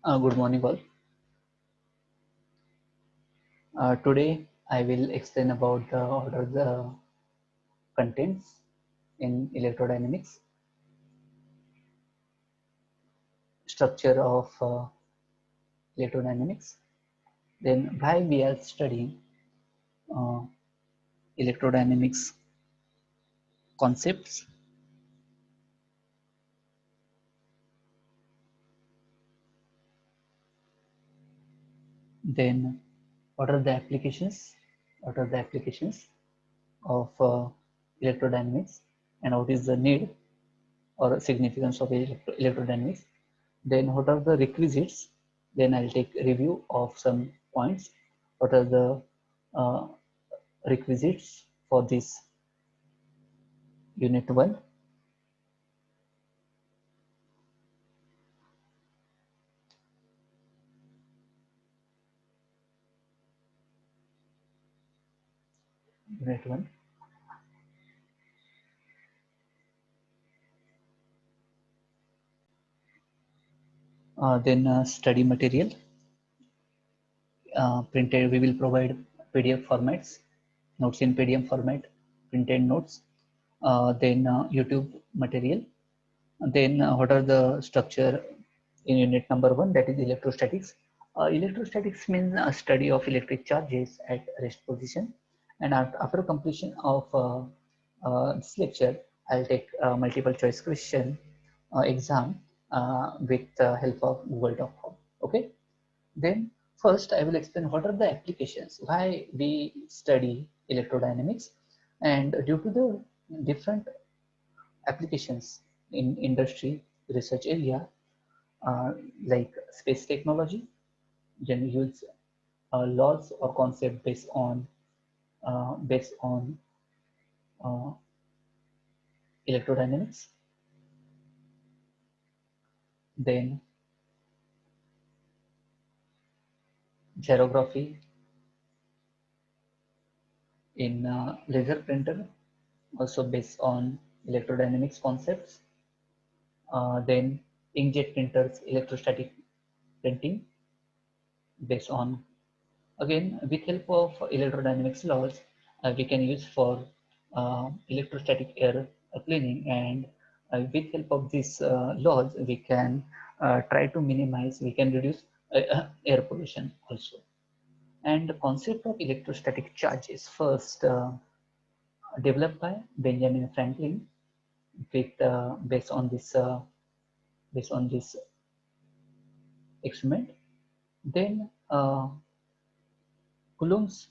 Good morning, all. Today, I will explain about what are the contents in electrodynamics, structure of electrodynamics, then why we are studying uh, electrodynamics concepts, then what are the applications, what are the applications of electrodynamics, and what is the need or significance of electrodynamics. Then what are the requisites? Then I'll take a review of some points. What are the uh, requisites for this unit 1? Unit 1. Then study material. Printed, we will provide PDF formats, notes in PDF format, printed notes. Then YouTube material. Then what are the structure in unit number 1, that is electrostatics. Electrostatics means a study of electric charges at rest position. And after completion of this lecture, I'll take multiple choice question exam with the help of Google.com. Okay. Then first I will explain what are the applications, why we study electrodynamics, and due to the different applications in industry research area, uh, like space technology, then use laws or concept based on uh, electrodynamics. Then gyrography in laser printer, also based on electrodynamics concepts. Then inkjet printers, electrostatic printing, based on, again, with help of electrodynamics laws, we can use for electrostatic air cleaning, and with help of these laws, we can try to minimize, we can reduce air pollution also. And the concept of electrostatic charges first developed by Benjamin Franklin with based on this experiment. Then Coulomb's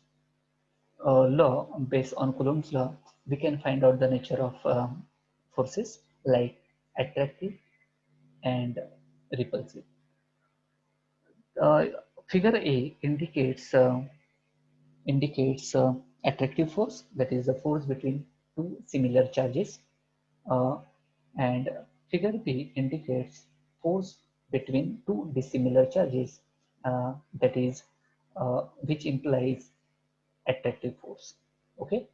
law, based on Coulomb's law, we can find out the nature of forces like attractive and repulsive. Uh, Figure A indicates attractive force, that is the force between two similar charges, uh, and figure B indicates force between two dissimilar charges, that is which implies attractive force. Okay.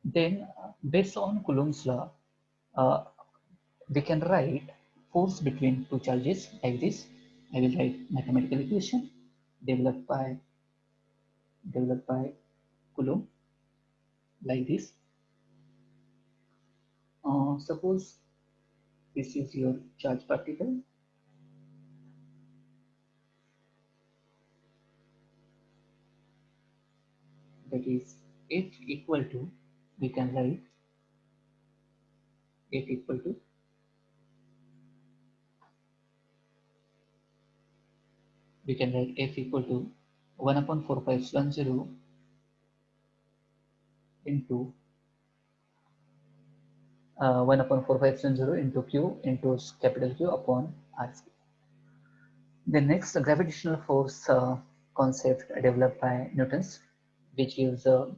Then, based on Coulomb's law, uh, we can write force between two charges like this. I will write mathematical equation developed by developed by Coulomb like this. Suppose this is your charge particle, that is F equal to, we can write F equal to we can write F equal to 1 upon 4 pi epsilon 0 into 1 upon 4 pi epsilon 0 into Q into capital Q upon R square. The next gravitational force concept developed by Newton's, which gives a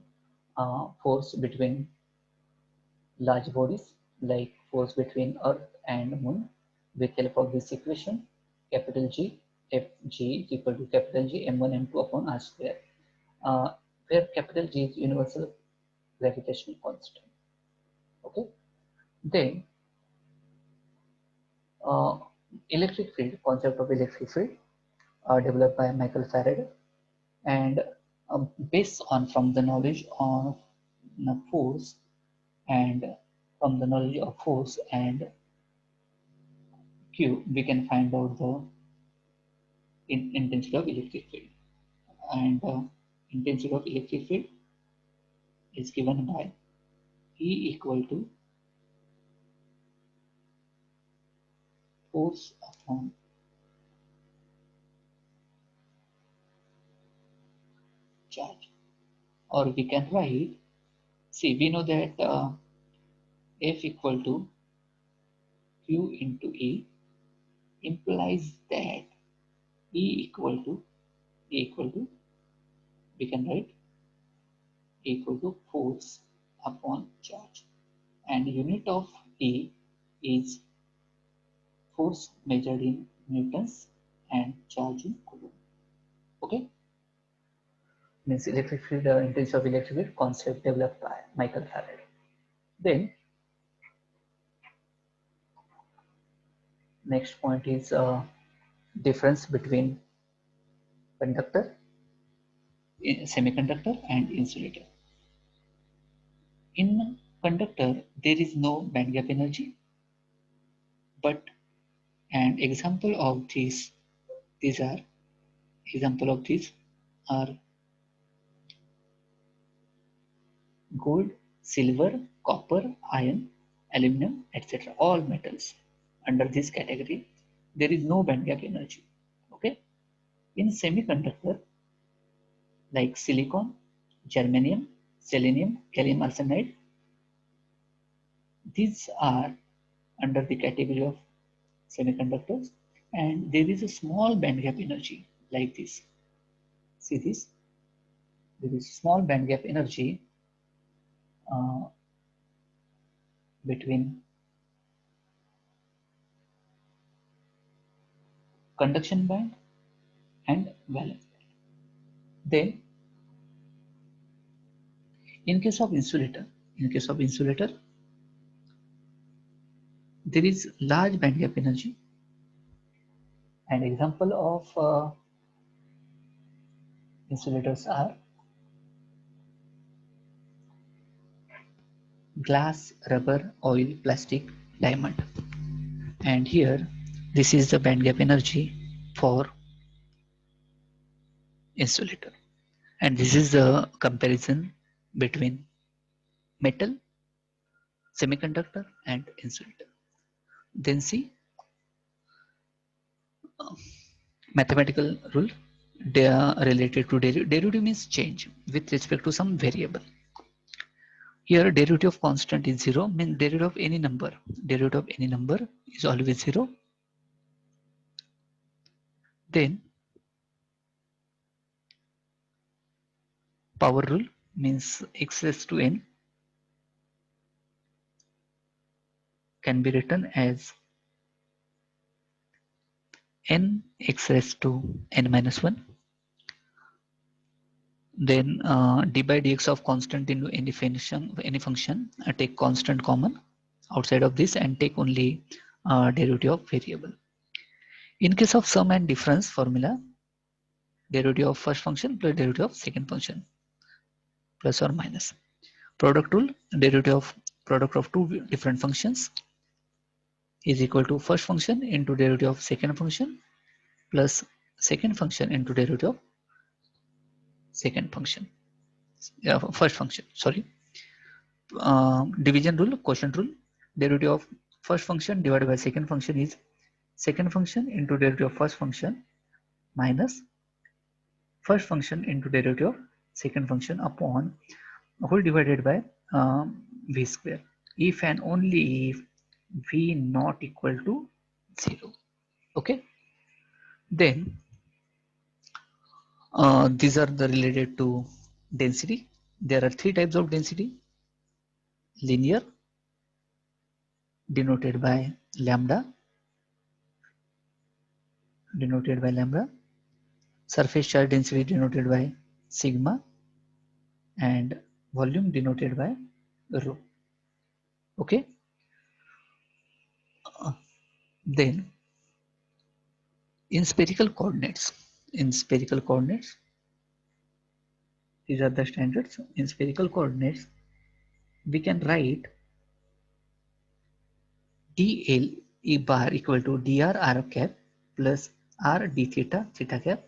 force between large bodies, like force between Earth and Moon, with help of this equation, capital G, Fg is equal to capital G m1 m2 upon r square, where capital G is universal gravitational constant. Okay. Then electric field, concept of electric field. developed by Michael Faraday, and based on from the knowledge of force and from the knowledge of force and Q, we can find out the intensity of electric field. And intensity of electric field is given by E equal to force upon charge. Or we can write, see, we know that F equal to Q into E implies that E equal to, we can write equal to force upon charge, and unit of E is force measured in newtons and charge in coulomb. Okay, means electric field, intensity of electric field concept developed by Michael Faraday. Then next point is difference between conductor, semiconductor and insulator. In conductor there is no band gap energy, but an example of these are example of these are gold, silver, copper, iron, aluminum, etc. All metals. Under this category, there is no band gap energy. Okay. In semiconductor, like silicon, germanium, selenium, gallium arsenide, these are under the category of semiconductors, and there is a small band gap energy like this. See this? There is small band gap energy uh, between conduction band and valence band. Then, in case of insulator, there is large band gap energy. An example of insulators are glass, rubber, oil, plastic, diamond. And here, this is the band gap energy for insulator. And this is the comparison between metal, semiconductor and insulator. Then see mathematical rule. They are related to derivative. Derivative means change with respect to some variable. Here derivative of constant is 0, means derivative of any number. Derivative of any number is always 0. Then power rule means x raised to n can be written as n x raised to n minus 1. Then d by dx of constant into any function, take constant common outside of this and take only derivative of variable. In case of sum and difference formula, derivative of first function plus derivative of second function, plus or minus. Product rule, derivative of product of two different functions is equal to first function into derivative of second function plus second function into derivative of second function, first function, sorry. Division rule, quotient rule, derivative of first function divided by second function is second function into derivative of first function minus first function into derivative of second function upon whole divided by v square, if and only if v not equal to 0. Okay, then these are the related to density. There are three types of density: linear, denoted by lambda, surface charge density denoted by sigma, and volume denoted by rho. Okay, then in spherical coordinates, in spherical coordinates. These are the standards. In spherical coordinates, we can write dl e bar equal to dr r cap plus r d theta theta cap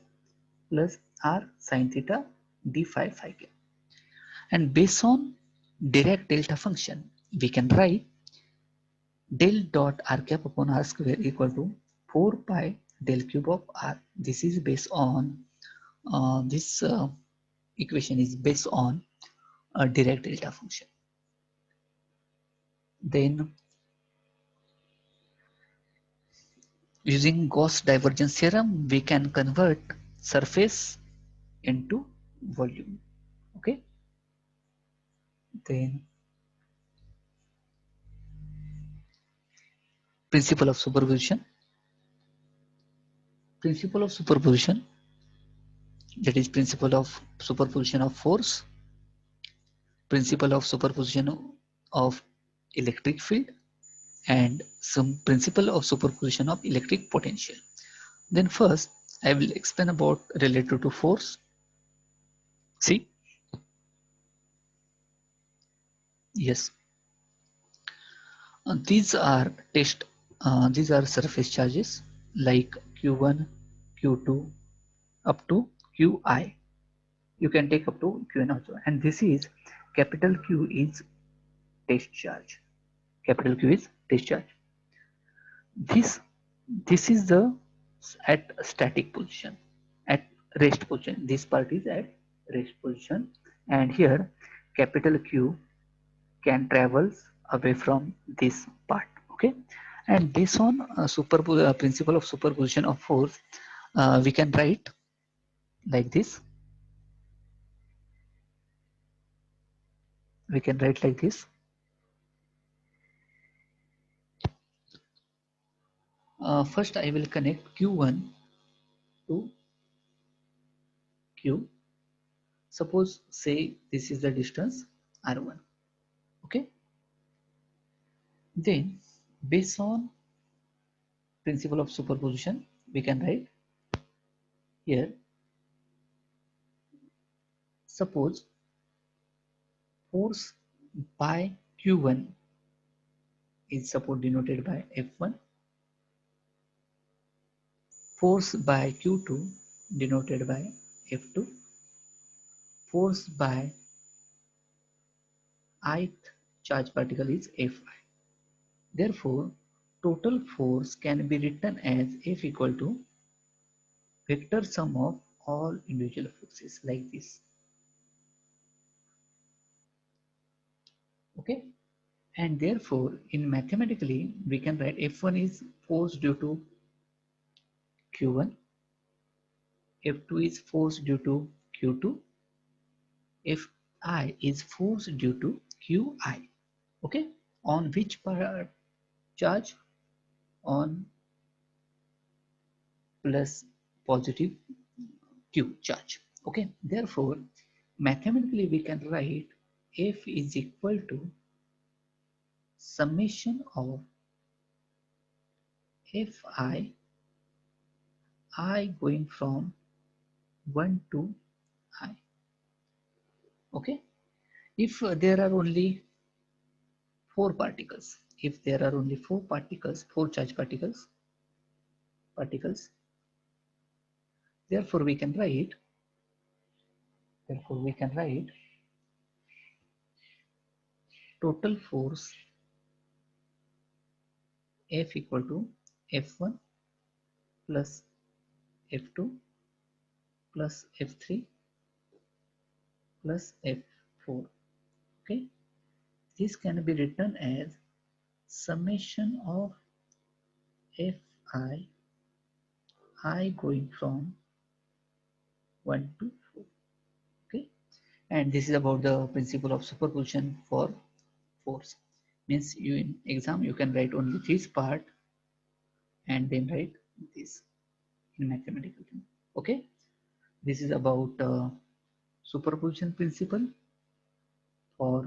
plus r sin theta d phi phi cap. And based on Dirac delta function, we can write del dot r cap upon r square equal to 4 pi del cube of r. This is based on this equation is based on a Dirac delta function. Then using Gauss divergence theorem, we can convert surface into volume. Okay. Then principle of superposition. Principle of superposition, that is principle of superposition of force, principle of superposition of electric field, and some principle of superposition of electric potential. Then first I will explain about related to force. See, yes, these are these are surface charges like q1, q2 up to qi. You can take up to qn also, and this is capital Q is test charge. Capital Q is test charge. This is the at static position, at rest position. This part is at rest position, and here capital Q can travels away from this part. Okay, and based on principle of superposition of force, we can write like this. We can write like this. First, I will connect Q1 to Q. Suppose say this is the distance R1. Okay. Then based on principle of superposition, we can write here. Suppose force by Q1 is suppose denoted by F1. Force by Q2 denoted by F2. Force by ith charge particle is Fi. Therefore, total force can be written as F equal to vector sum of all individual forces like this. Okay, and therefore in mathematically we can write F1 is force due to Q1, F2 is force due to Q2, Fi is force due to Qi. Okay, on which part charge? On plus positive Q charge. Okay, therefore mathematically we can write F is equal to summation of Fi I going from 1 to I. Okay, if there are only four particles, if there are only four particles, four charge particles, therefore we can write, total force F equal to F1 plus F2 plus F3 plus F4. Okay, this can be written as summation of Fi I going from 1 to 4. Okay, and this is about the principle of superposition for force. Means you in exam you can write only this part and then write this in mathematical thing. Okay, this is about superposition principle for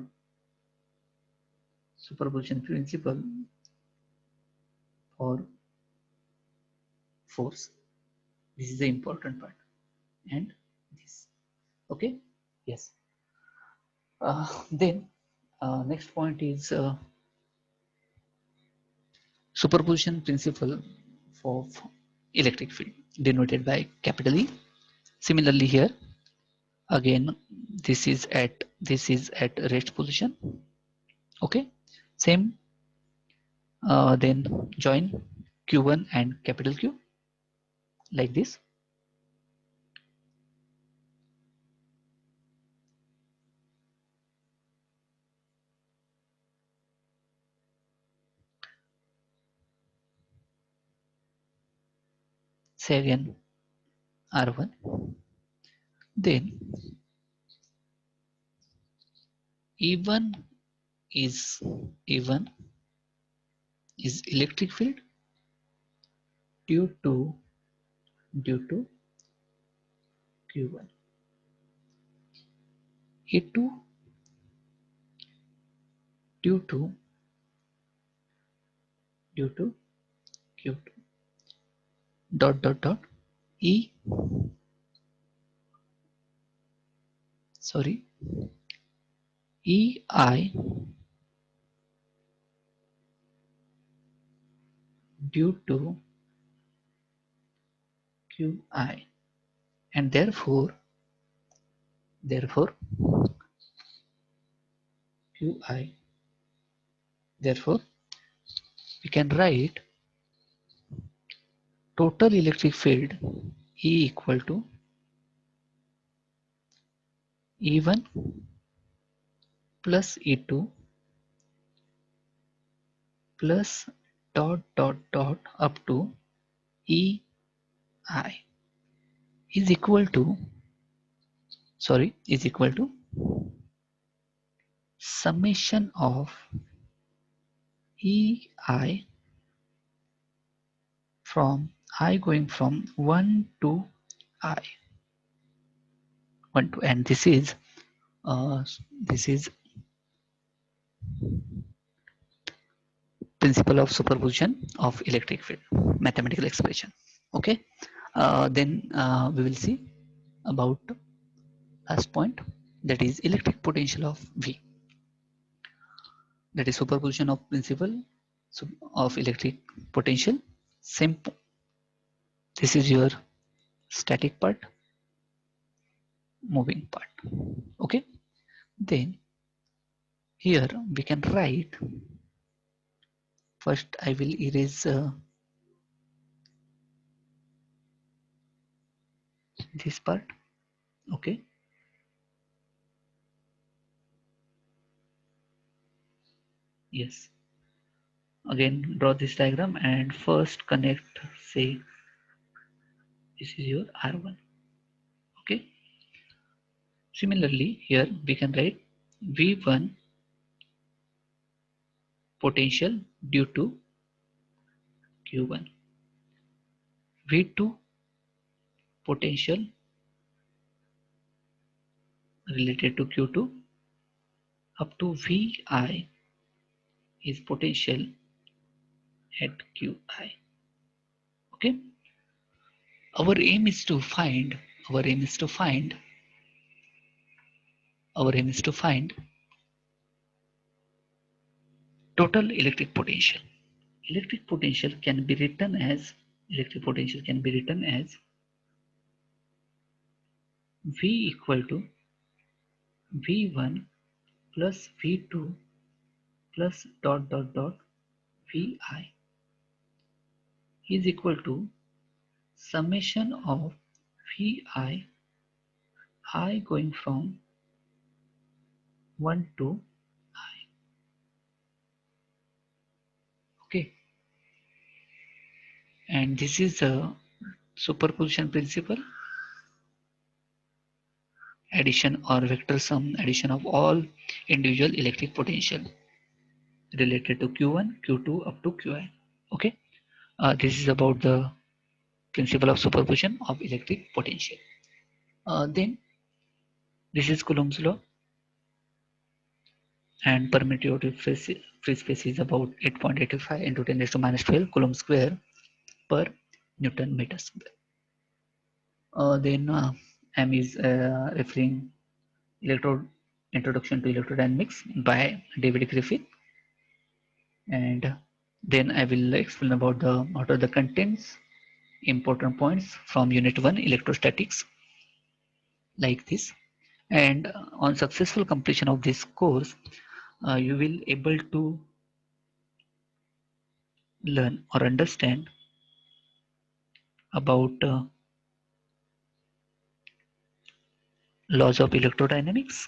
superposition principle for force. This is the important part. and this. Okay, yes. Then next point is superposition principle of electric field denoted by capital E. Similarly here again this is at rest position. Okay, same. Then join Q1 and capital Q like this. Say again R1. Then E1 is E1 is electric field due to Q1. E2 due to Q2 dot dot dot E sorry EI due to QI, and therefore QI, therefore we can write total electric field E equal to E1 plus E2 plus dot dot dot up to EI is equal to summation of EI from I going from 1 to I 1 to, and this is principle of superposition of electric field mathematical expression. Okay, then we will see about last point, that is electric potential of V, that is superposition of principle of electric potential. Same, this is your static part, moving part. Okay, then here we can write, first I will erase this part. Okay, yes, again draw this diagram and first connect, say this is your R1. Okay, similarly here we can write V1 potential due to Q1, V2 potential related to Q2 up to Vi is potential at Qi. Okay, our aim is to find total electric potential. Electric potential can be written as V equal to V1 plus V2 plus dot dot dot Vi is equal to summation of Vi I going from 1 to I. Okay, and this is the superposition principle, addition or vector sum addition of all individual electric potential related to Q1 Q2 up to Qi. Okay, this is about the principle of superposition of electric potential. Then this is Coulomb's law, and permittivity free space is about 8.85 into 10 raised to minus 12 Coulomb square per Newton meter square. Then M is referring Introduction to Electrodynamics by David Griffith, and then I will explain about what are the contents, important points from Unit 1 Electrostatics, like this. And on successful completion of this course, you will able to learn or understand about laws of electrodynamics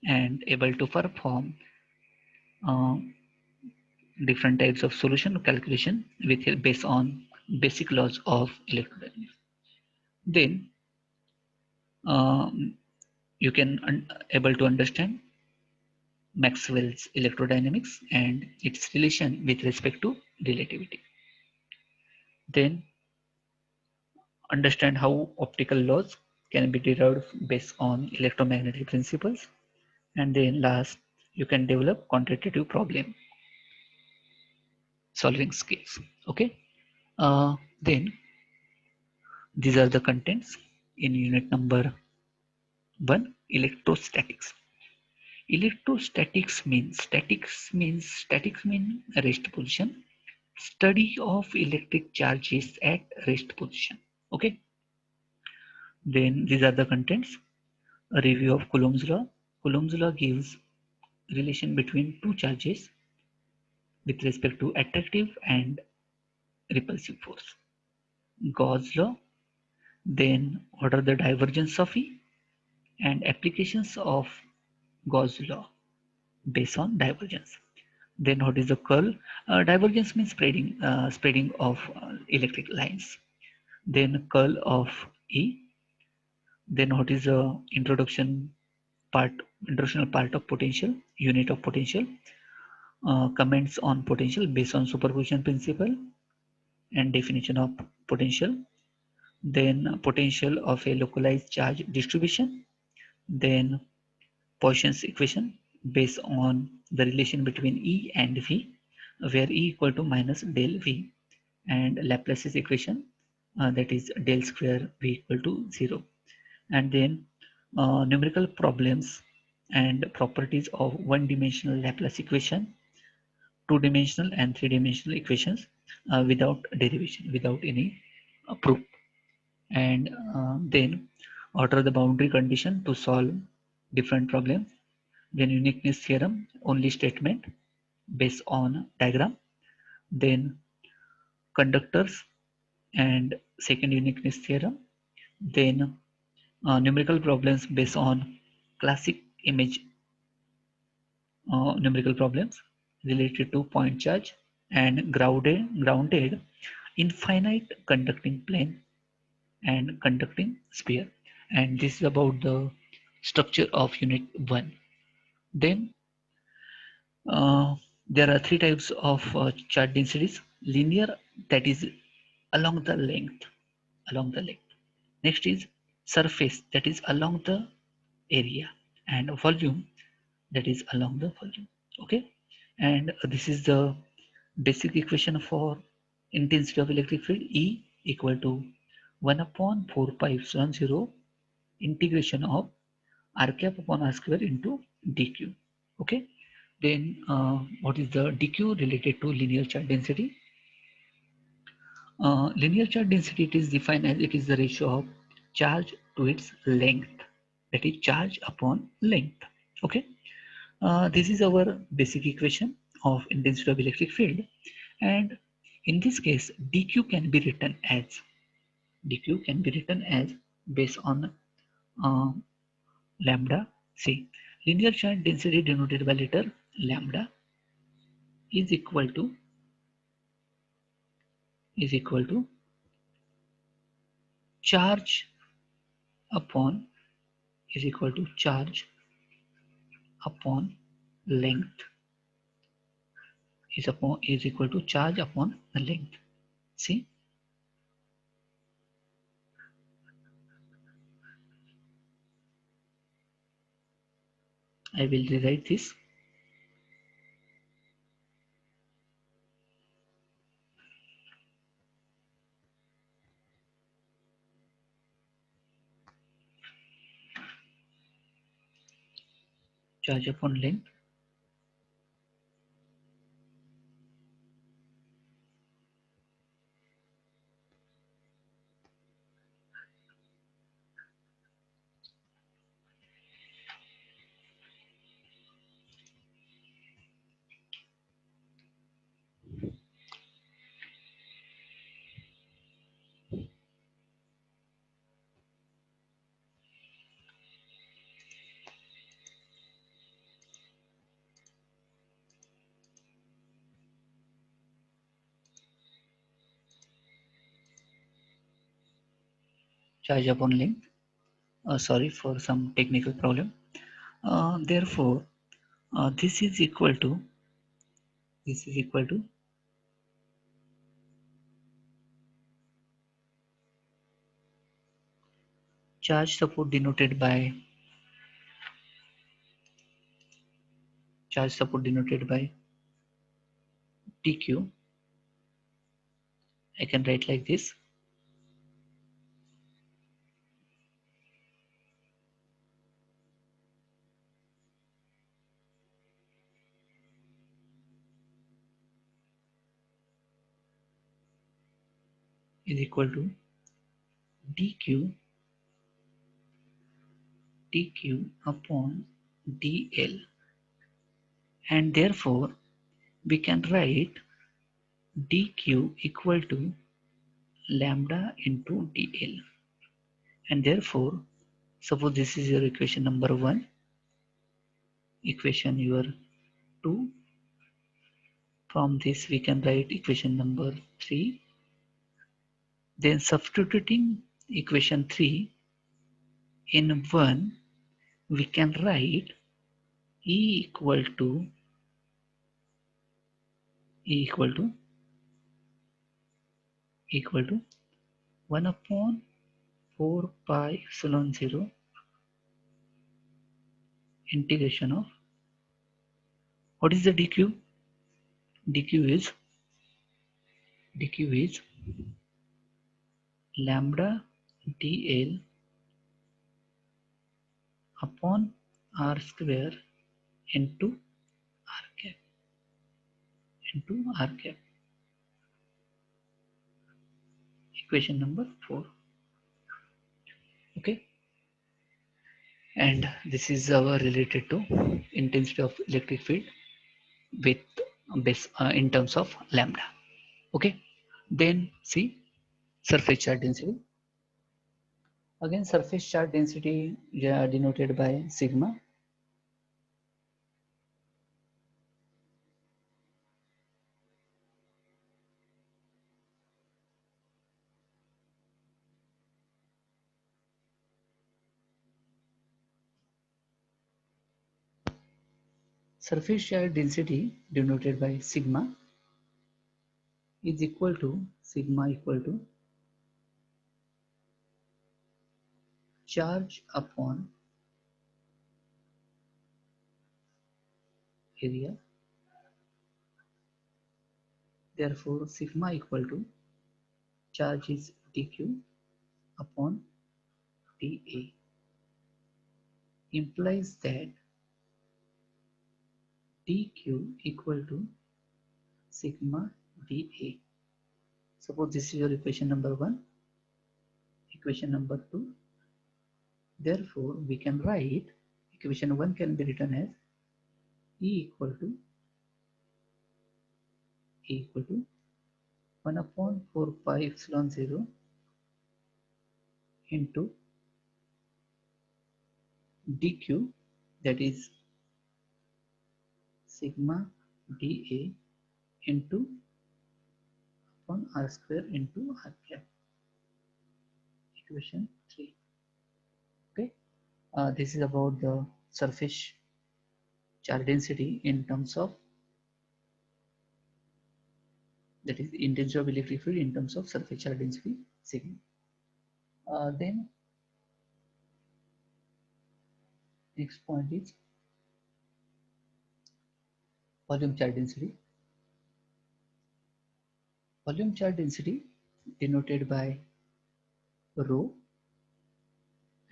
and able to perform uh, different types of solution calculation with based on basic laws of electrodynamics. Then you can able to understand Maxwell's electrodynamics and its relation with respect to relativity. Then understand how optical laws can be derived based on electromagnetic principles. And then last, you can develop quantitative problem solving skills. Okay. Then these are the contents in unit number 1, electrostatics. Statics means rest position, study of electric charges at rest position. Okay. Then these are the contents. A review of Coulomb's law. Coulomb's law gives relation between two charges with respect to attractive and repulsive force. Gauss law. Then what are the divergence of E and applications of Gauss law based on divergence. Then what is the curl? Divergence means spreading of electric lines. Then curl of E. Then what is the introductional part of potential, unit of potential, comments on potential based on superposition principle and definition of potential. Then potential of a localized charge distribution. Then Poisson's equation based on the relation between E and V, where E equal to minus del V, and Laplace's equation, that is del square V equal to 0. And then numerical problems and properties of one-dimensional Laplace equation, two-dimensional and three-dimensional equations without derivation, without any proof. And then what are the boundary condition to solve different problems. Then uniqueness theorem, only statement based on diagram. Then conductors and second uniqueness theorem. Then numerical problems based on classic image numerical problems related to point charge and grounded infinite conducting plane and conducting sphere. And this is about the structure of unit 1. Then there are three types of charge densities: linear, that is along the length. Next is surface, that is along the area, and volume, that is along the volume. Okay. And this is the basic equation for intensity of electric field. E equal to 1 upon 4 pi epsilon 0 integration of r cap upon r square into dq. Okay. Then what is the dq related to linear charge density? Linear charge density, it is defined as it is the ratio of charge to its length, that is charge upon length. Okay. This is our basic equation of intensity of electric field, and in this case dq can be written as based on uh, lambda. See, linear charge density denoted by letter lambda is equal to charge upon charge upon length is equal to charge upon the length. See, I will rewrite this. charge upon length, charge upon length. Sorry for some technical problem. Therefore, this is equal to charge support denoted by dq. I can write like this: is equal to dq upon dl, and therefore we can write dq equal to lambda into dl, and therefore suppose this is your equation number 1, equation your 2. From this we can write equation number 3. Then substituting equation 3 in 1, we can write E equal to 1 upon 4 pi epsilon 0 integration of, what is the dq? dq is lambda dl upon r square into r cap equation number 4. Okay, and this is our related to intensity of electric field with base in terms of lambda. Okay, then see surface charge density. Again, surface charge density denoted by sigma. Surface charge density denoted by sigma is equal to charge upon area. Therefore, sigma equal to charge is dq upon dA, implies that dq equal to sigma dA. Suppose this is your equation number 1, equation number 2. Therefore, we can write equation 1 can be written as E equal to 1 upon 4 pi epsilon 0 into dq, that is sigma dA into upon r square into r cap, equation 3. Okay, this is about the surface charge density in terms of, that is intensity of electric field in terms of surface charge density sigma. Then next point is volume charge density. Volume charge density denoted by rho,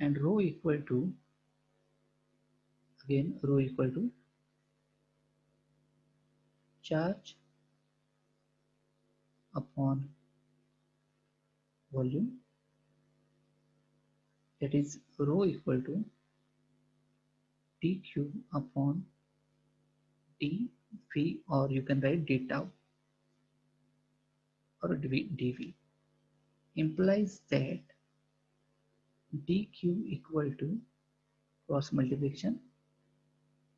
and rho equal to again rho equal to charge upon volume, that is rho equal to dq upon dv, or you can write d tau or dv, implies that dq equal to cross multiplication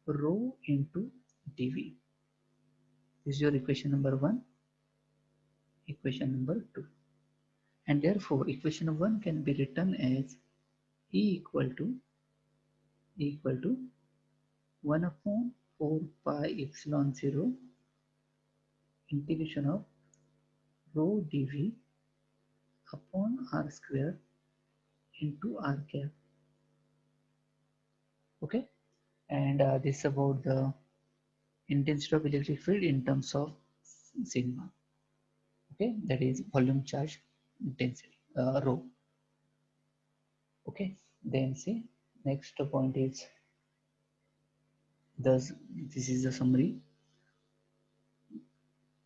rho into dv. This is your equation number 1, equation number 2, and therefore equation 1 can be written as E equal to 1 upon 4 pi epsilon 0 integration of rho dv upon r square into r cap. Okay, and this is about the intensity of electric field in terms of sigma. Okay, that is volume charge density, rho. Okay, then see, next point is, thus this is the summary.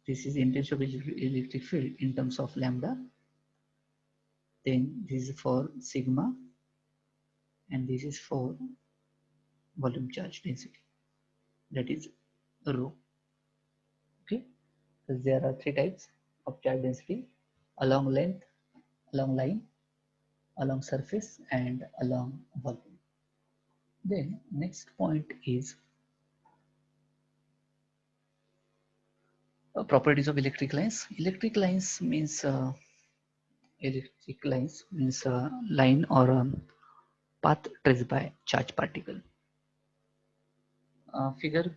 This is intensity of electric field in terms of lambda. Then this is for sigma, and this is for volume charge density, that is rho. Okay, so there are three types of charge density: along length, along line, along surface, and along volume. Then next point is properties of electric lines. Electric lines means a line or a path traced by charge particle. Figure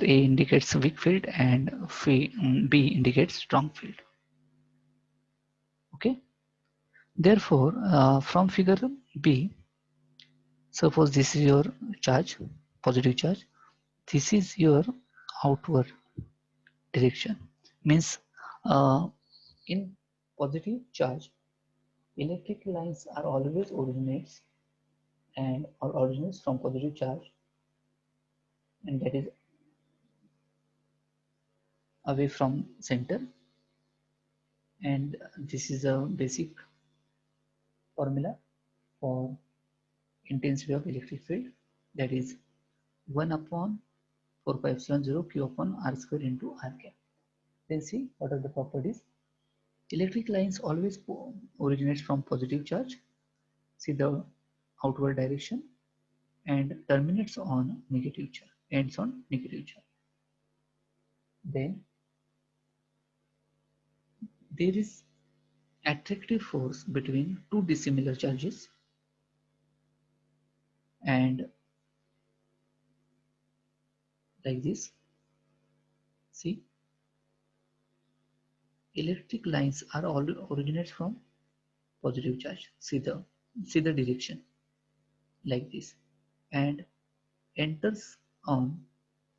A indicates weak field and B indicates strong field. Okay. Therefore, from figure B, suppose this is your charge, positive charge. This is your outward direction. Means in positive charge, electric lines are always originates from positive charge, and that is away from center. And this is a basic formula for intensity of electric field, that is 1 upon 4 pi epsilon 0 q upon r square into r cap. Then see what are the properties. Electric lines always originates from positive charge, see the outward direction, and terminates on negative charge, ends on negative charge. Then there is attractive force between two dissimilar charges, and like this, see, electric lines are all originates from positive charge, see the direction like this, and enters on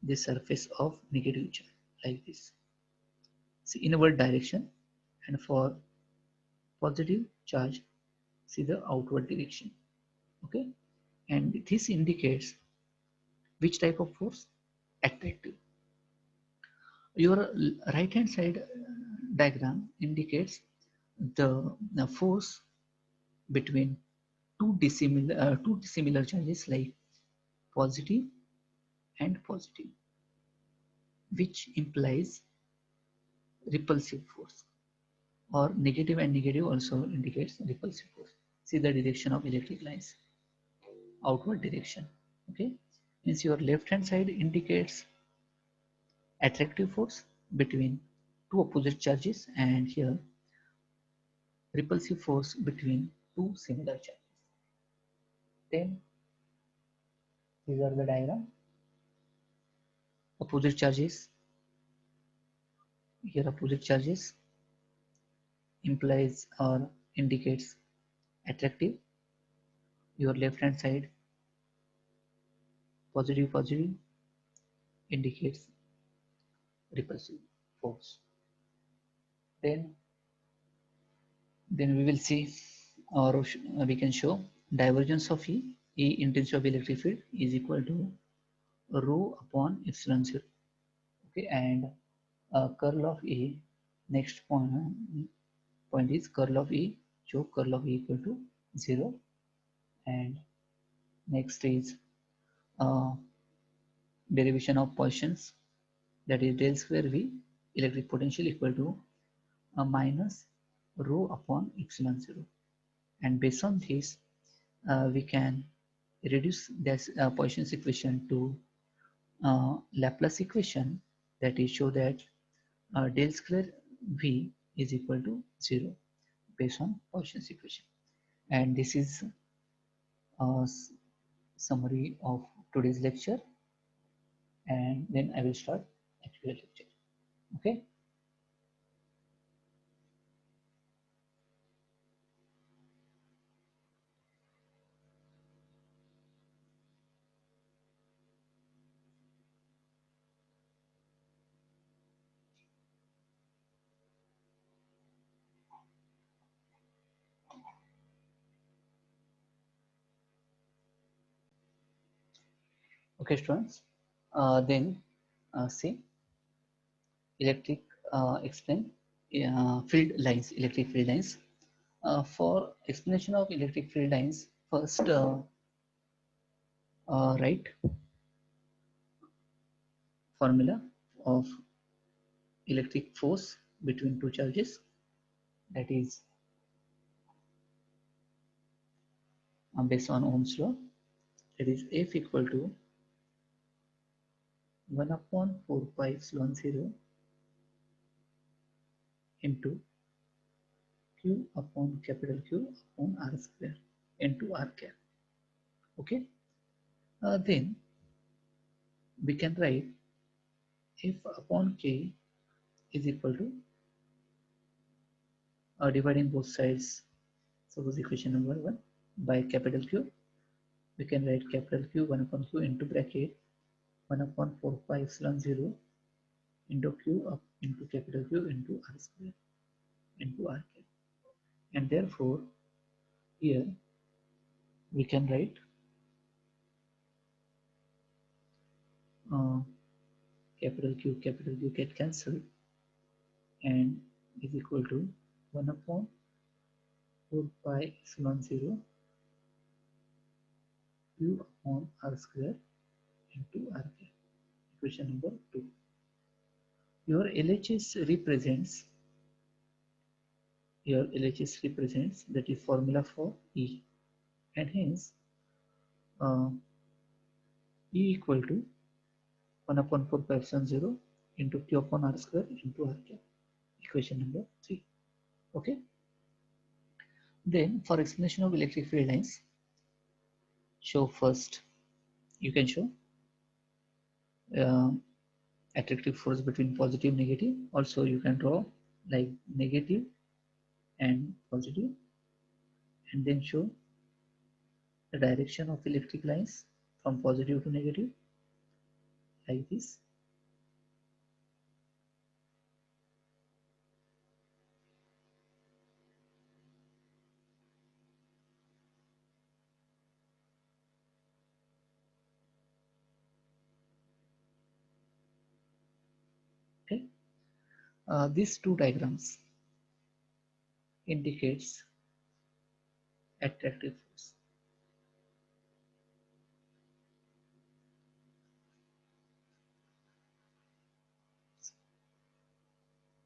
the surface of negative charge like this, see inward direction, and for positive charge, see the outward direction. Okay, and this indicates which type of force? Attractive. Your right hand side diagram indicates the force between two dissimilar charges like positive and positive, which implies repulsive force, or negative and negative also indicates repulsive force. See the direction of electric lines, outward direction. Okay, means your left hand side indicates attractive force between two opposite charges, and here repulsive force between two similar charges. Then these are the diagram. Opposite charges, here opposite charges implies or indicates attractive. Your left hand side positive indicates repulsive force. Then we will see, or we can show divergence of E E intensity of electric field is equal to rho upon epsilon 0. Okay, and curl of E, next point is curl of E, so curl of E equal to 0. And next is uh, derivation of Poisson's, that is del square V electric potential equal to minus rho upon epsilon 0. And based on this, we can reduce this Poisson's equation to Laplace equation, that is show that del square V is equal to 0 based on Poisson's equation. And this is a summary of today's lecture, and then I will start actual lecture. Okay. Okay, students. Then see electric explain field lines, electric field lines. For explanation of electric field lines, first write formula of electric force between two charges, that is based on Ohm's law, that is F equal to 1 upon 4 pi epsilon 0 into Q upon capital Q upon R square into R cap. Okay. Then we can write F upon K is equal to dividing both sides. Suppose equation number 1 by capital Q. We can write capital Q 1 upon Q into bracket 1 upon 4 pi epsilon 0 into Q up into capital Q into R square into R cap. And therefore here we can write capital Q get cancelled, and is equal to 1 upon 4 pi epsilon 0 Q upon R square into R cap. Equation number 2. Your LHS represents that is formula for E, and hence E equal to 1 upon 4 pi epsilon 0 into Q upon R square into R cap. Equation number 3. Okay. Then for explanation of electric field lines, show first, you can show attractive force between positive negative. Also you can draw like negative and positive, and then show the direction of electric lines from positive to negative like this. Okay. These two diagrams indicates attractive force.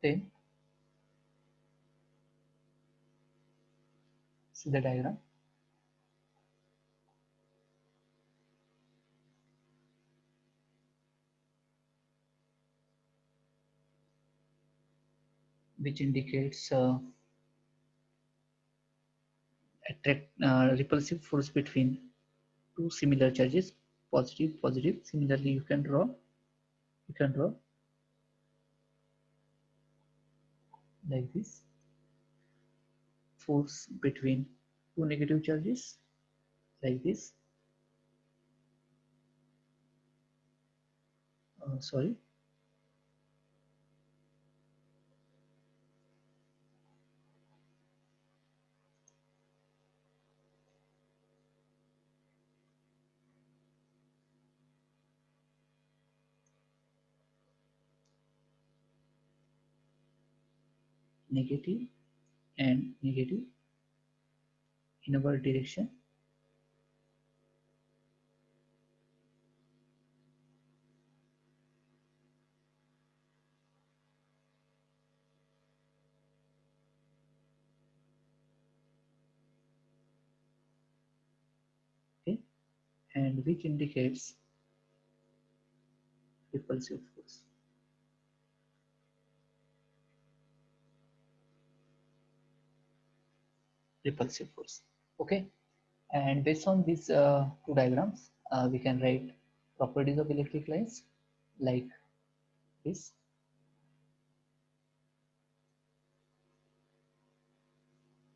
Then see the diagram. Which indicates repulsive force between two similar charges, positive, positive. Similarly, you can draw like this, force between two negative charges like this. Sorry. negative and negative in our direction. Okay, and which indicates repulsive force. Repulsive force. Okay, and based on these two diagrams, we can write properties of electric lines like this.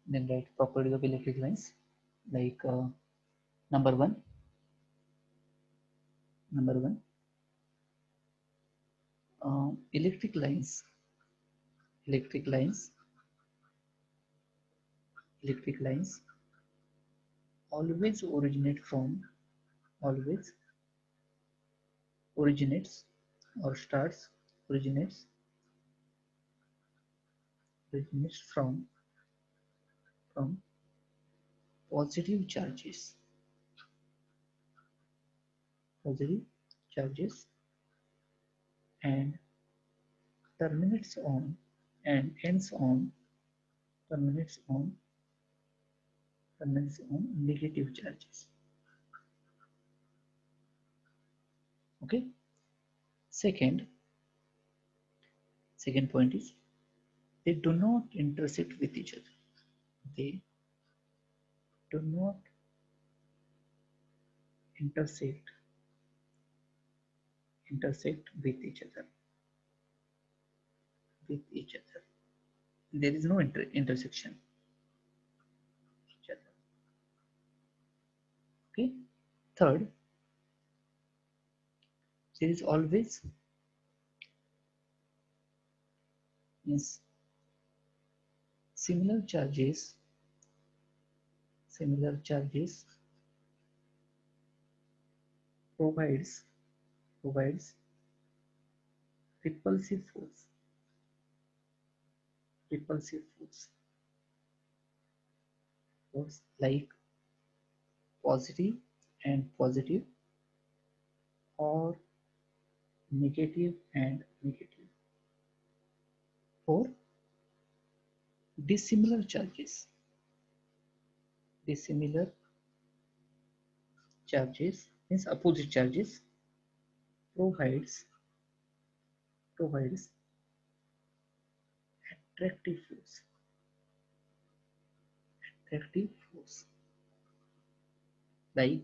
Then write properties of electric lines like number one. Number one, electric lines. Electric lines. Electric lines always originate from. Always originates or starts. Originates from positive charges. Positive charges and terminates on and ends on terminates on negative charges. Okay, second point is they do not intersect with each other. They do not intersect with each other. There is no intersection with each other. Okay, third, there is always means similar charges provides repulsive force. Force like positive and positive or negative and negative. For dissimilar charges means opposite charges provides attractive force like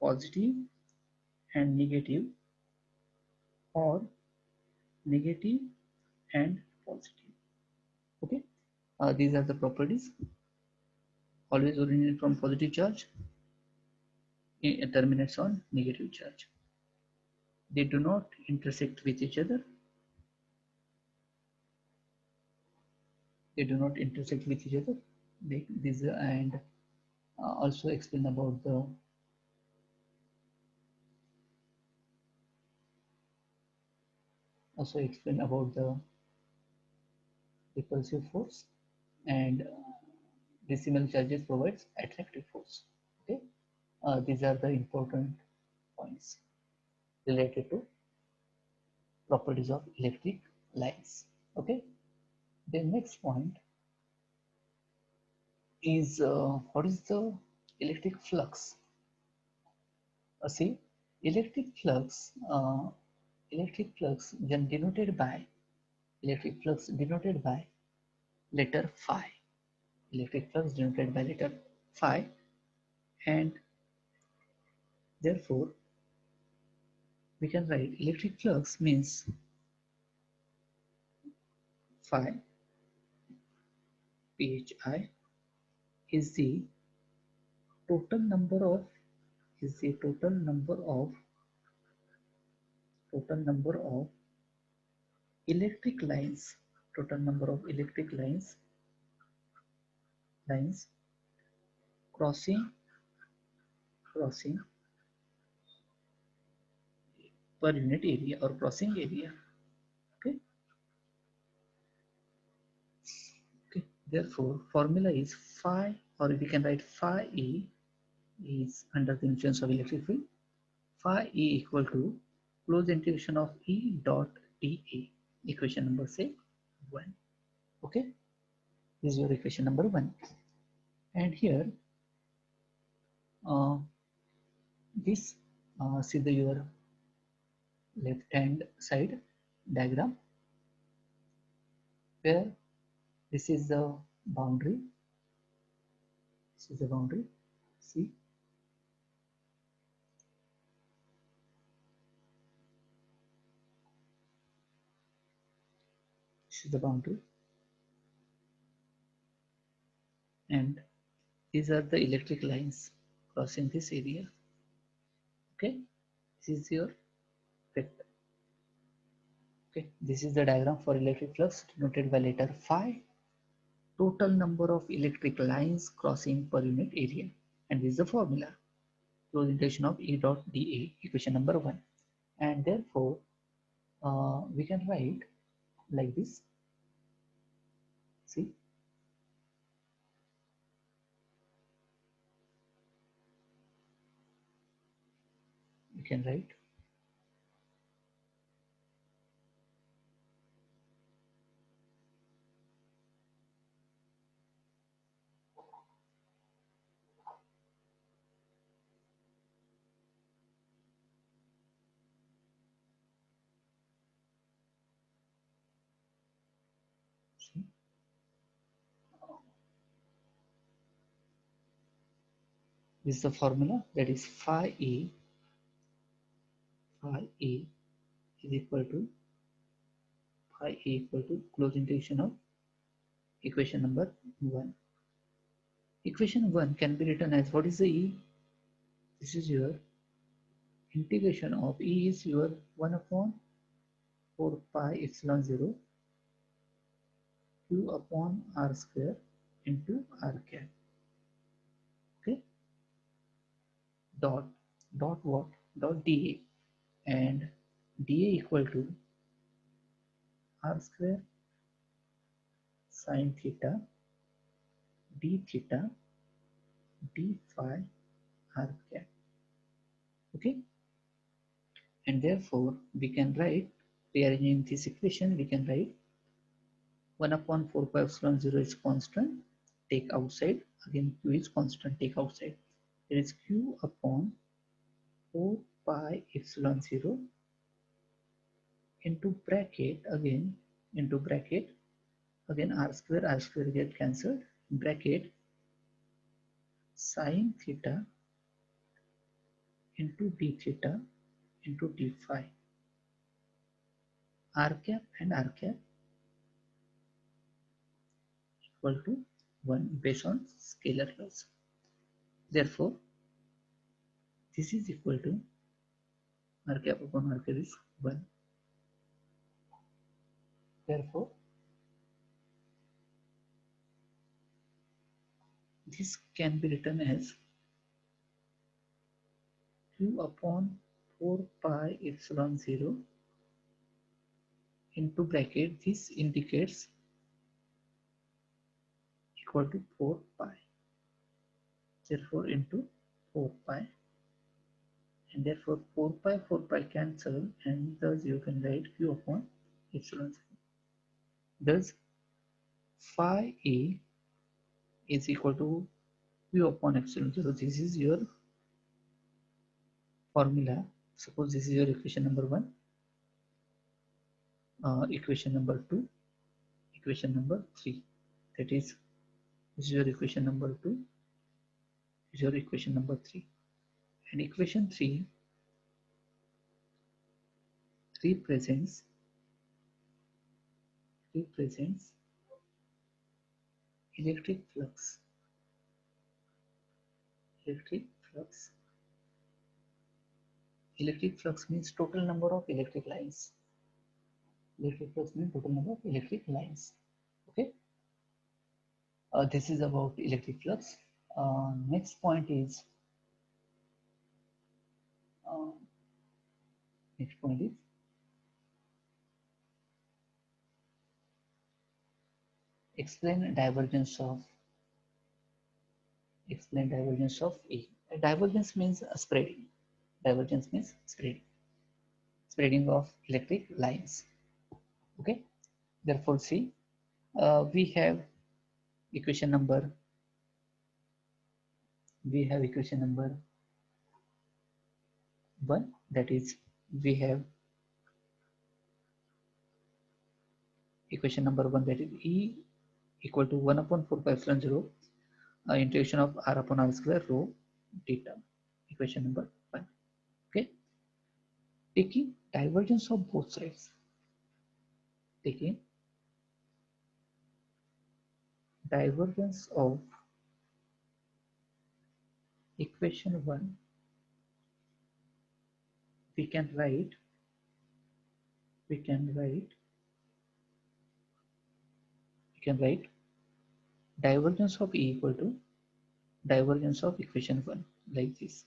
positive and negative or negative and positive. Okay, these are the properties. Always originate from positive charge, it terminates on negative charge. They do not intersect with each other. Like this, and also explain about the repulsive force, and decimal charges provides attractive force. Okay, these are the important points related to properties of electric lines. Okay, the next point is what is the electric flux? See, electric flux denoted by letter phi. Electric flux denoted by letter phi, and therefore we can write electric flux means phi phi is the total number of electric lines crossing per unit area or crossing area. Okay, Therefore, formula is phi, or we can write phi E is under the influence of electric field. Phi E equal to closed integration of E dot dA. Equation number say 1. Okay, this is your equation number 1. And here, this see the your left hand side diagram where this is the boundary. This is the boundary. See, this is the boundary, and these are the electric lines crossing this area. Okay, this is your vector. Okay, this is the diagram for electric flux denoted by letter phi. Total number of electric lines crossing per unit area, and this is the formula. Closed integration of E dot dA, equation number 1. And therefore, we can write like this. See, we can write see, this is the formula, that is phi A is equal to closed integration of equation number 1. Equation 1 can be written as, what is the E? This is your integration of E is your 1 upon 4 pi epsilon 0 q upon r square into r cap. Okay, dot what? Dot dA, and dA equal to r square sine theta d theta d phi r cap. Okay, and therefore we can write, rearranging this equation, we can write 1 upon 4 pi epsilon 0 is constant, take outside, again q is constant, take outside. There is q upon 4 pi epsilon 0 into bracket, again r square get cancelled, bracket sine theta into d theta into d phi, r cap and r cap equal to 1 based on scalar laws. Therefore, this is equal to r cap upon r cap is 1. Therefore, this can be written as q upon 4 pi epsilon 0 into bracket, this indicates equal to 4 pi, therefore into 4 pi, and therefore 4 pi cancel, and thus you can write q upon epsilon 0. Thus phi A is equal to q upon epsilon 0. This is your formula. Suppose this is your equation number 1, equation number 2, equation number 3. That is, this is your equation number 2, this is your equation number 3. And equation 3 represents electric flux. Electric flux means total number of electric lines. Electric flux means total number of electric lines. Okay, this is about electric flux. Next point is uh, next point is Explain divergence of E. Divergence means spreading. Divergence means spreading of electric lines. Okay. Therefore, see, we have equation number 1, that is we have equation number 1, that is E equal to 1 upon 4 pi epsilon 0 integration of r upon r square rho theta, equation number 1. Okay, taking divergence of both sides, taking divergence of equation 1, we can write divergence of E equal to divergence of equation 1 like this: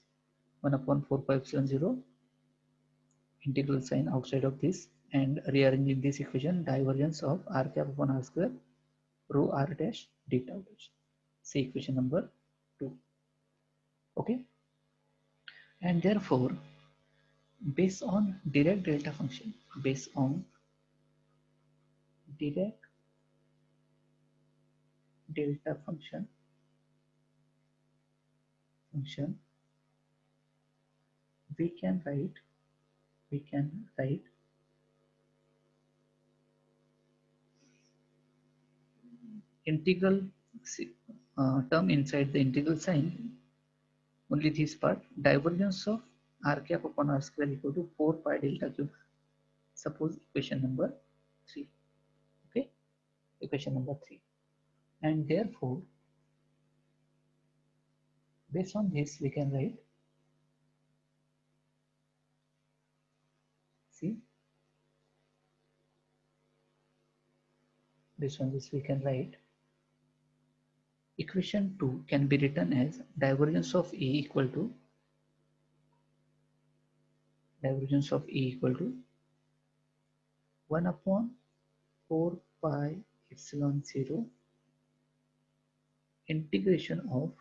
1 upon 4 pi epsilon 0 integral sign outside of this, and rearranging this equation, divergence of r cap upon r square rho r dash d tau dash. See equation number 2. Okay, and therefore based on Dirac delta function, Dirac delta function, we can write integral term inside the integral sign, only this part, divergence of r cap upon r square equal to 4 pi delta cube. Suppose equation number 3. Okay, equation number 3, and therefore based on this we can write, see, based on this we can write equation 2 can be written as divergence of E equal to 1 upon 4 pi epsilon 0 integration of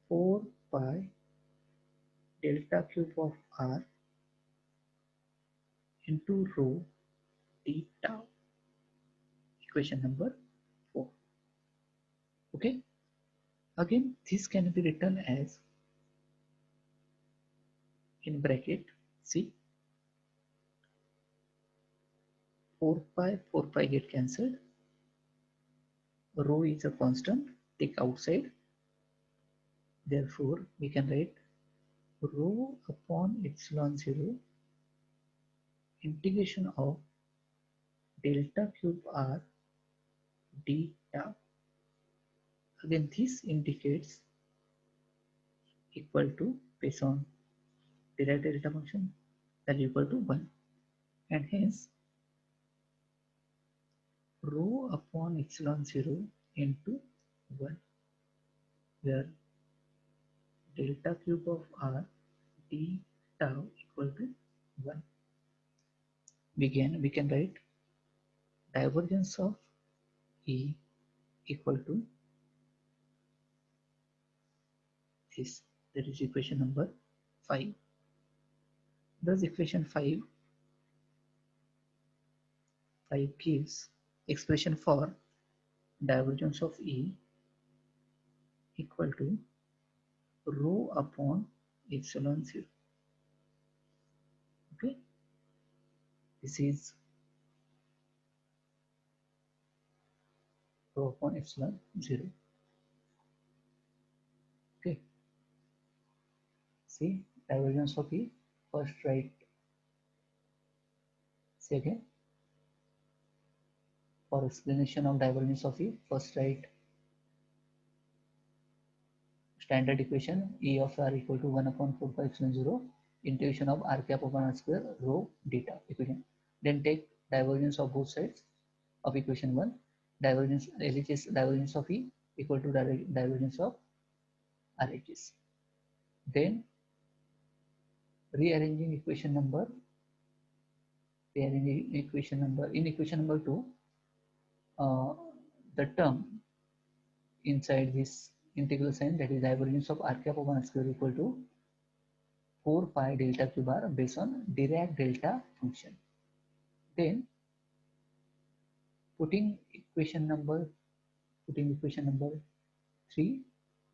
4 pi delta cube of r into rho d tau, equation number 4. Okay, again this can be written as, in bracket, see, 4 pi get cancelled, rho is a constant, take outside, therefore we can write rho upon epsilon 0 integration of delta cube r d tau. Again this indicates equal to, based on Dirac delta function, value equal to 1, and hence rho upon epsilon 0 into 1, where delta cube of r d tau equal to 1. We can write divergence of E equal to this, that is equation number 5. Thus equation 5 gives expression for divergence of E equal to rho upon epsilon 0. Okay, this is rho upon epsilon 0. Okay, see divergence of E, first write, see again, for explanation of divergence of E, first write standard equation E of r equal to 1 upon 4 pi epsilon 0 integration of r cap upon r square rho d tau equation. Then take divergence of both sides of equation 1, divergence LHS divergence of E equal to divergence of RHS. Then rearranging equation number in equation number 2, uh, the term inside this integral sign, that is divergence of r cap over r square equal to 4 pi delta q bar based on Dirac delta function. Then putting equation number 3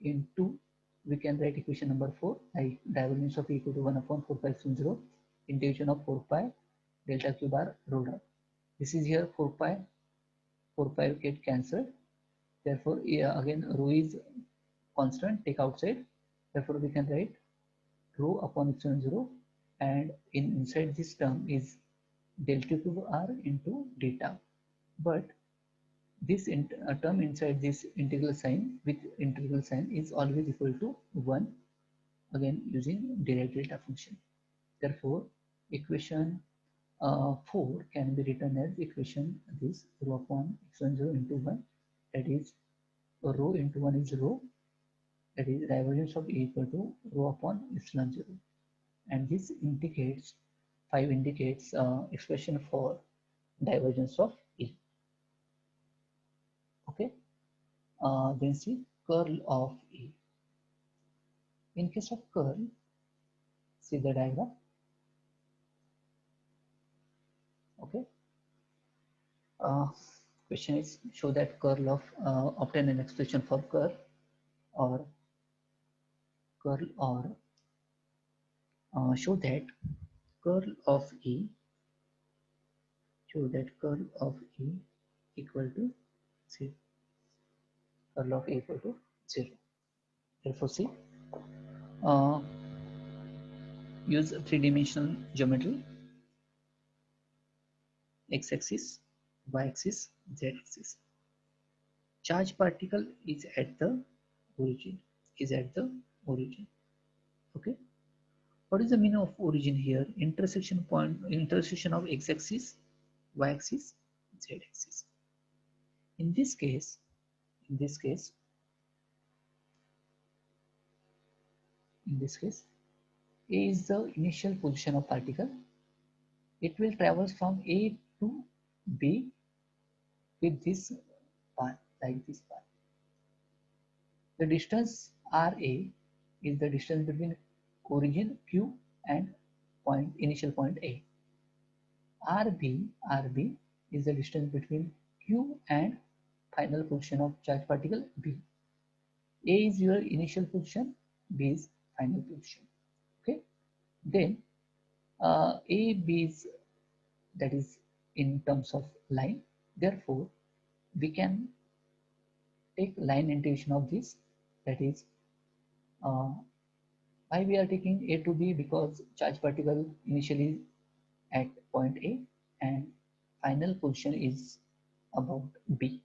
into, we can write equation number 4, like divergence of E equal to 1 upon 4 pi epsilon 0 integration of 4 pi delta q bar rho dot. This is here 4 pi get cancelled. Therefore, again rho is constant, take outside. Therefore, we can write rho upon epsilon 0, and inside this term is delta q r into deta. But this term inside this integral sign with integral sign is always equal to 1, again using Dirac delta function. Therefore, equation 4 can be written as equation this rho upon epsilon 0 into 1, that is rho into 1 is rho, that is divergence of E equal to rho upon epsilon 0. And this indicates, 5 indicates expression for divergence of E. Okay, then see curl of E. In case of curl, see the diagram. Okay, question is show that curl of obtain an expression for curl or show that curl of E, equal to 0. Curl of E equal to 0. Therefore, see, uh, use three-dimensional geometry: x-axis, y-axis, z-axis. Charge particle is at the origin. Okay. What is the meaning of origin here? Intersection of x-axis, y-axis, z-axis. In this case, A is the initial position of particle. It will travel from A to B with this path, like this path. The distance RA is the distance between origin Q and initial point A. RB is the distance between Q and final position of charge particle B. A is your initial position, B is final position. Okay. Then A, B is, that is in terms of line. Therefore, we can take line integration of this. That is, why we are taking A to B? Because charge particle initially at point A and final position is about B.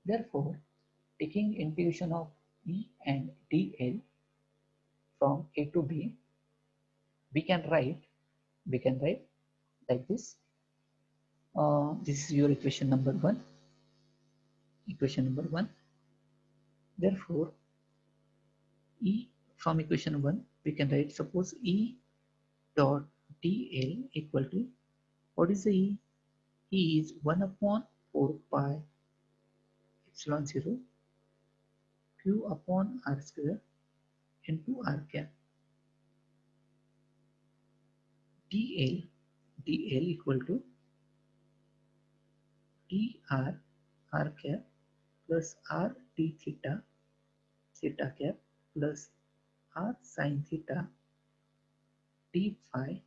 Therefore, taking integration of E and dl from A to B, we can write like this. This is your equation number 1. Therefore, E from equation 1, we can write, suppose E dot dl equal to, what is the E? E is 1 upon 4 pi epsilon 0 q upon r square into r cap. dl equal to dr r cap plus r d theta cap plus r sin theta d phi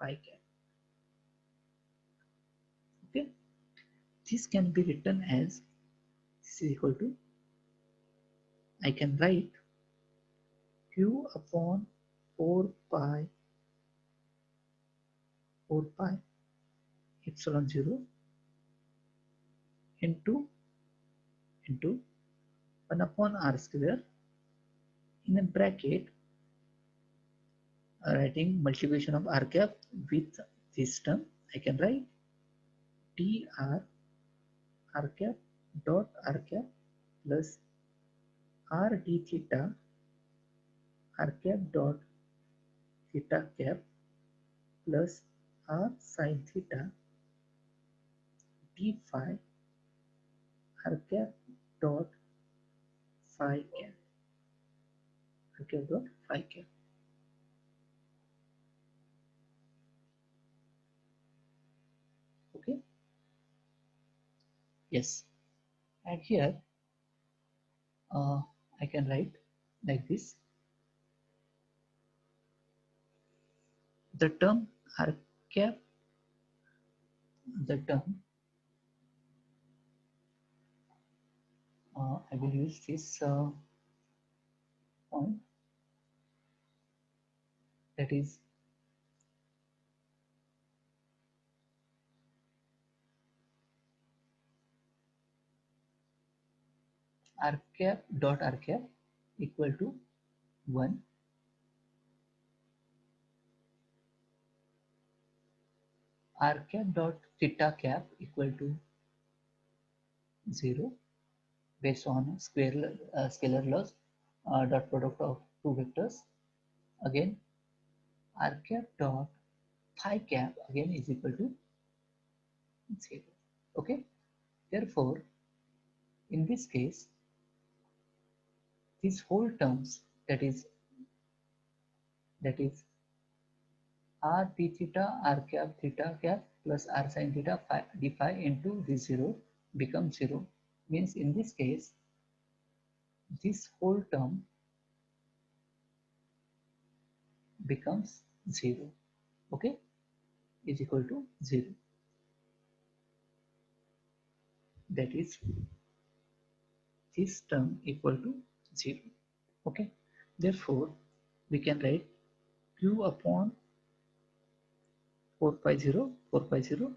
cap. Okay, this can be written as, this is equal to, I can write q upon 4 pi epsilon 0 into 1 upon r square in a bracket, writing multiplication of r cap with this term. I can write dr r cap dot r cap plus r d theta r cap dot theta cap plus r sin theta d phi r cap dot phi cap, r cap dot phi cap. Okay. Yes. And here I can write like this. The term r cap, the term, I will use this point, that is r cap dot r cap equal to 1, r cap dot theta cap equal to 0 based on scalar laws, dot product of two vectors. Again r cap dot phi cap again is equal to 0. Okay, therefore in this case these whole terms, that is r d theta r cap theta cap plus r sin theta phi, d phi into this 0 becomes 0. Means in this case this whole term becomes 0. Okay, is equal to 0. That is this term equal to 0. Okay, therefore we can write q upon 450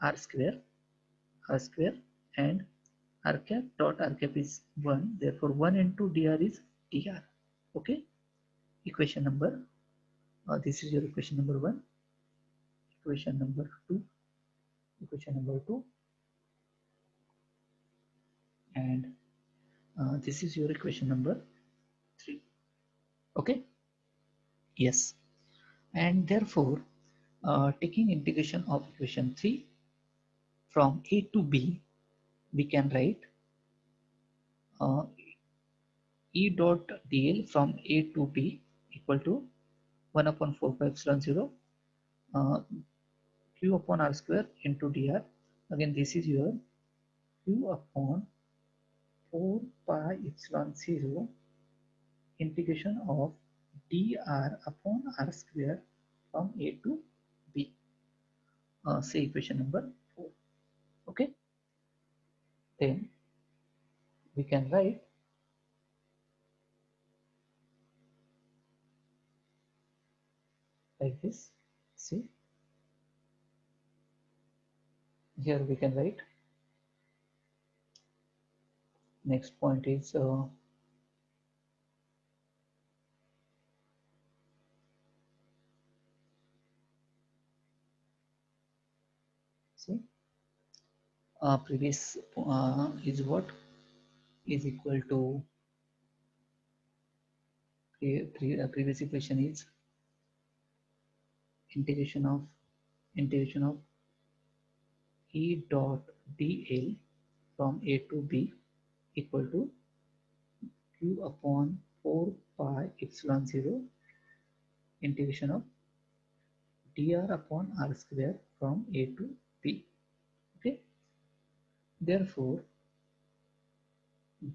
r square and r cap dot r cap is 1, therefore 1 into dr is dr. Okay, equation number, this is your equation number 1, equation number 2, equation number 2, and this is your equation number 3. Okay, yes. And therefore taking integration of equation 3 from a to b, we can write uh, e dot dl from a to b equal to 1 upon 4 pi epsilon 0 uh, q upon r square into dr. Again this is your q upon 4 pi epsilon 0 integration of dr upon r square from a to b. Say equation number 4. Okay, then we can write like this. See, here we can write, next point is see, previous is what is equal to previous equation is integration of e dot dl from a to b equal to q upon 4 pi epsilon 0 integration of dr upon r square from a to b. Okay, therefore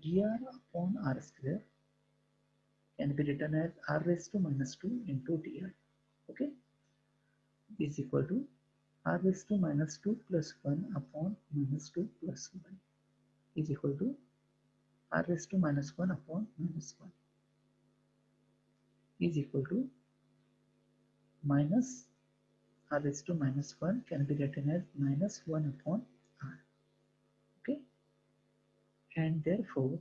dr upon r square can be written as r raised to minus 2 into dr. Okay, is equal to r raised to minus 2 plus 1 upon minus 2 plus 1 is equal to r raised to minus 1 upon minus 1 is equal to minus r raised to minus 1 can be written as minus 1 upon r. Okay, and therefore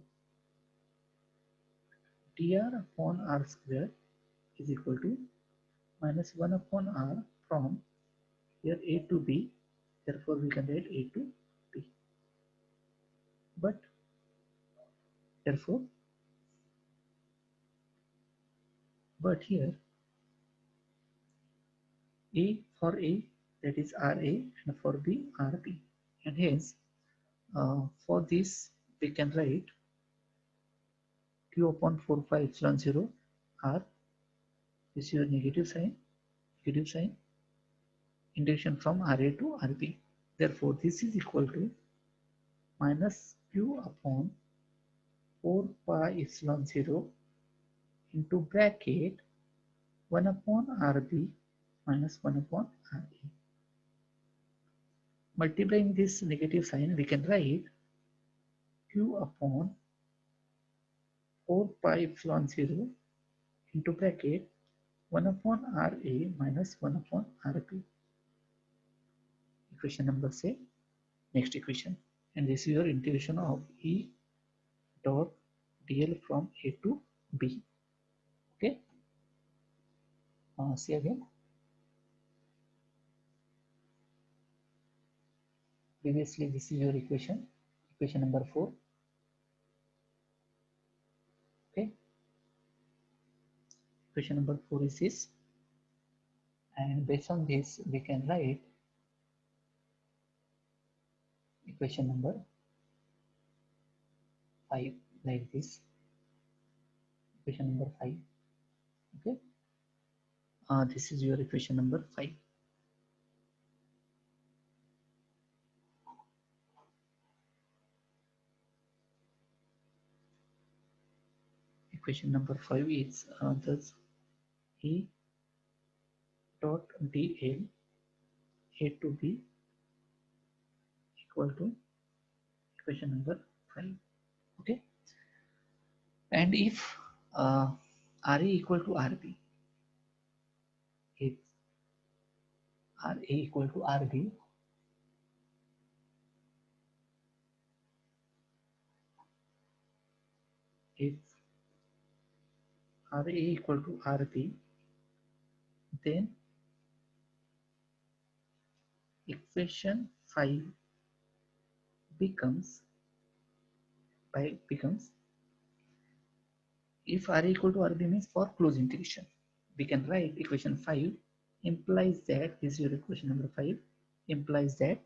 dr upon r square is equal to minus 1 upon r from here a to b, therefore we can write a to b. But therefore but here a for a, that is ra, and for b rb, and hence For this, we can write q upon 4 pi epsilon 0 r. This is your negative sign, integration from RA to RB. Therefore, this is equal to minus q upon 4 pi epsilon 0 into bracket 1 upon RB minus 1 upon RA. Multiplying this negative sign, we can write q upon 4 pi epsilon 0 into bracket 1 upon RA minus 1 upon RB. Equation number say next equation, and this is your integration of E dot dl from A to B. Okay, see again. Previously, this is your equation number 4. Okay, equation number 4 is this, and based on this, we can write equation number 5 like this. Equation number 5. Okay, this is your equation number 5. Equation number 5 is thus E dot dl A to B equal to equation number 5. Okay, and if RA equal to RB, if RA equal to RB, if RA equal to RB, then equation 5 becomes if RA equal to RB means for closed integration, we can write equation 5 implies that this is your equation number 5 implies that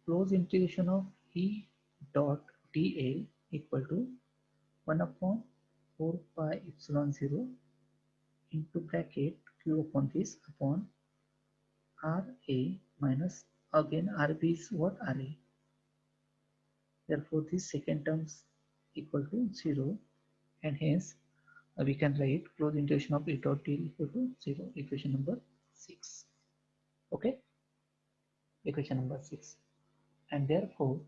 closed integration of E dot dl equal to 1 upon 4 pi epsilon 0 into bracket q upon this upon RA minus again RB is what RA. Therefore, this second terms equal to 0, and hence we can write closed integration of E dot dl equal to 0. Equation number 6. Okay, equation number 6, and therefore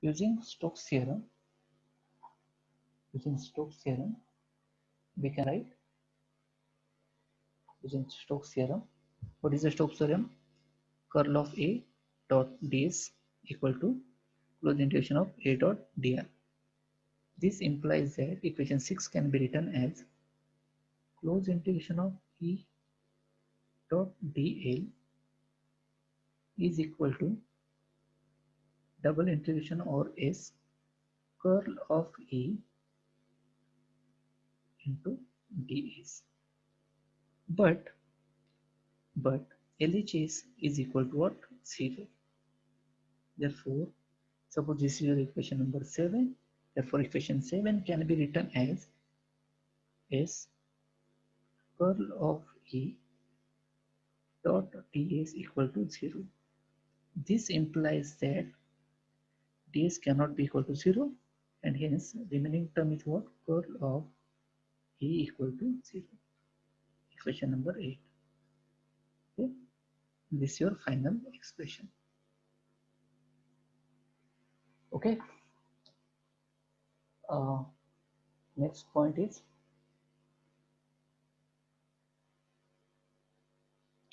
using Stokes theorem, we can write using Stokes theorem. What is the Stokes theorem? Curl of A dot ds equal to closed integration of A dot dr. This implies that equation 6 can be written as closed integration of E dot dl is equal to double integration or S curl of E into ds. But LHS is equal to what? 0. Therefore, suppose this is your equation number 7. Therefore, equation 7 can be written as S curl of E dot ds equal to 0. This implies that ds cannot be equal to 0, and hence remaining term is what? Curl of E equal to 0. Equation number 8. Okay, this is your final expression. Okay, next point is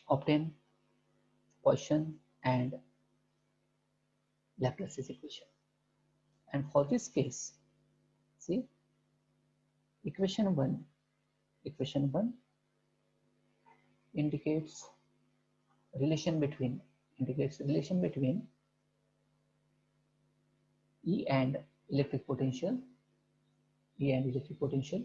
obtain Poisson and Laplace's equation. And for this case, see, equation 1 indicates relation between E and electric potential. E and electric potential.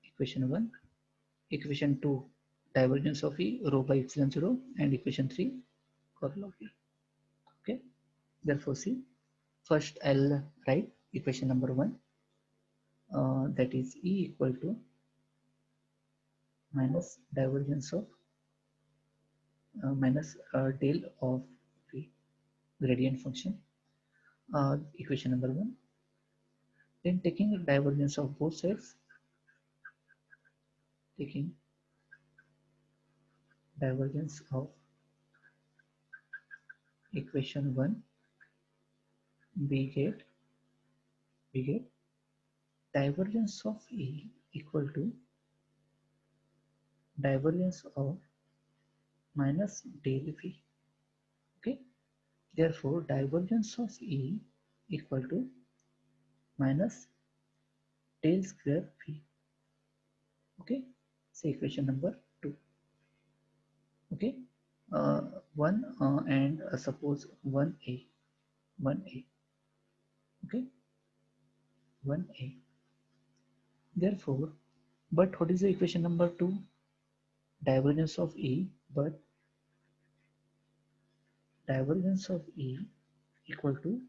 Equation 1. Equation 2, divergence of E, rho by epsilon 0, and equation 3, curl of E. Okay, therefore see, first I'll write equation number 1, that is E equal to minus divergence of minus del of V, gradient function, equation number 1. Then taking divergence of both sides, taking divergence of equation 1, we get divergence of E equal to divergence of minus del V. Okay, therefore divergence of E equal to minus del square V. Okay, so equation number 2. Okay, 1 and suppose 1a, okay, 1a. Therefore, but what is the equation number 2? Divergence of E, but divergence of E equal to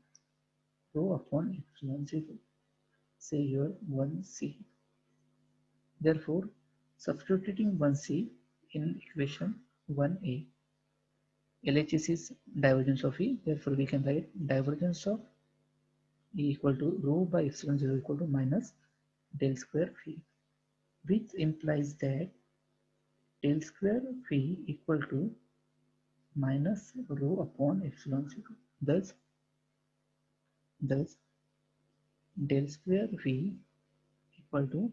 rho upon epsilon 0, say here 1c. Therefore, substituting 1c in equation 1a, LHS is divergence of E, therefore we can write divergence of E equal to rho by epsilon 0 equal to minus del square phi, which implies that del square phi equal to minus rho upon epsilon 0. Thus del square phi equal to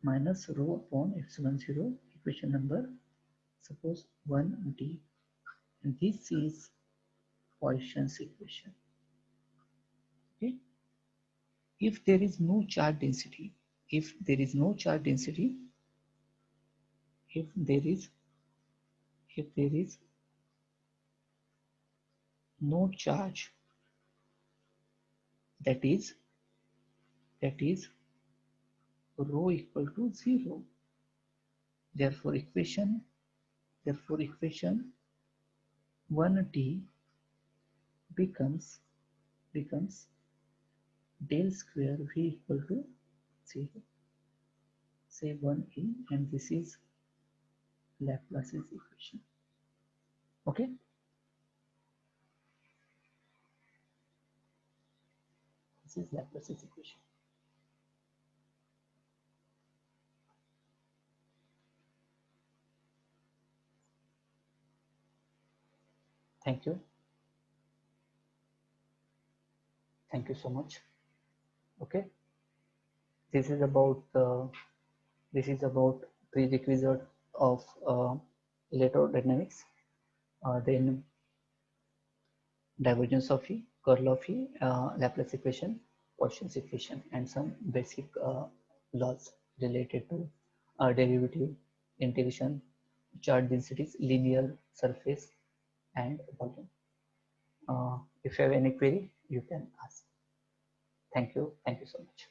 minus rho upon epsilon 0, equation number suppose 1d, and this is Poisson's equation. Okay, if there is no charge density, if there is no charge, that is rho equal to 0, therefore equation 1d becomes del square v equal to 0, say 1e, and this is Laplace's equation. Okay, this is Laplace's equation. Thank you so much. Okay, this is about prerequisite of electrodynamics, then divergence of E, curl of E, Laplace equation, Poisson's equation, and some basic laws related to derivative, integration, charge densities, linear surface, and volume. If you have any query, you can ask. Thank you so much.